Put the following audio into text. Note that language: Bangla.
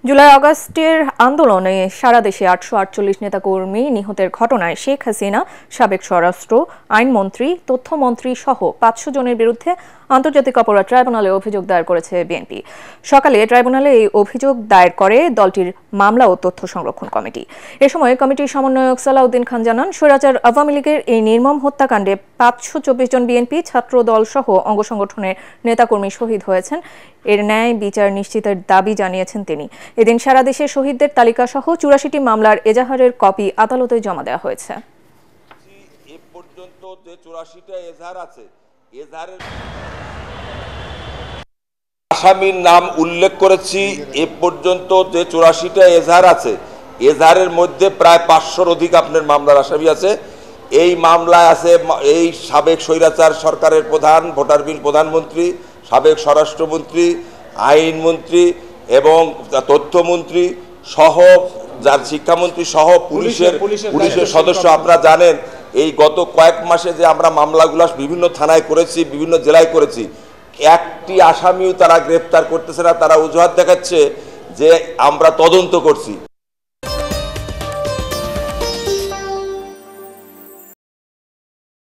জুলাই আগস্টের আন্দোলনে সারা দেশে ৮৪৮ নেতাকর্মী নিহতের ঘটনায় শেখ হাসিনা, সাবেক স্বরাষ্ট্র আইনমন্ত্রী, তথ্যমন্ত্রী সহ ৫০০ জনের বিরুদ্ধে আন্তর্জাতিক অপরাধ ট্রাইব্যুনালে অভিযোগ দায়ের করেছে বিএনপি। সকালে ট্রাইব্যুনালে এই অভিযোগ দায়ের করে দলটির মামলা ও তথ্য সংরক্ষণ কমিটি। এ সময় কমিটির সমন্বয়ক সালাউদ্দিন খান জানান, স্বৈরাচার আওয়ামী লীগের এই নির্মম হত্যাকাণ্ডে ৫২৪ জন বিএনপি ছাত্র দল সহ অঙ্গ সংগঠনের নেতাকর্মী শহীদ হয়েছেন। এর ন্যায় বিচার নিশ্চিতের দাবি জানিয়েছেন তিনি। এদিন সারা দেশে শহীদদের তালিকা সহ ৮৪টি মামলার এজাহারের কপি আদালতে জমা দেওয়া হয়েছে। এ পর্যন্ত যে ৮৪টা এজাহার আছে, এজাহারের আসামির নাম উল্লেখ করেছি। এ পর্যন্ত যে ৮৪টা এজাহার আছে, এজাহারের মধ্যে প্রায় ৫০০-র অধিক আপনার মামলার আসামি আছে। এই মামলায় আছে এই সাবেক স্বৈরাচার সরকারের প্রধান, ভোটার বিল প্রধানমন্ত্রী, সাবেক স্বরাষ্ট্রমন্ত্রী, আইনমন্ত্রী এবং তথ্যমন্ত্রী সহ, যার শিক্ষামন্ত্রী সহ পুলিশের সদস্য। আপনারা জানেন এই গত কয়েক মাসে যে আমরা মামলাগুলো বিভিন্ন থানায় করেছি, বিভিন্ন জেলায় করেছি, একটি আসামিও তারা গ্রেফতার করতেছে না। তারা অজুহাত দেখাচ্ছে যে আমরা তদন্ত করছি।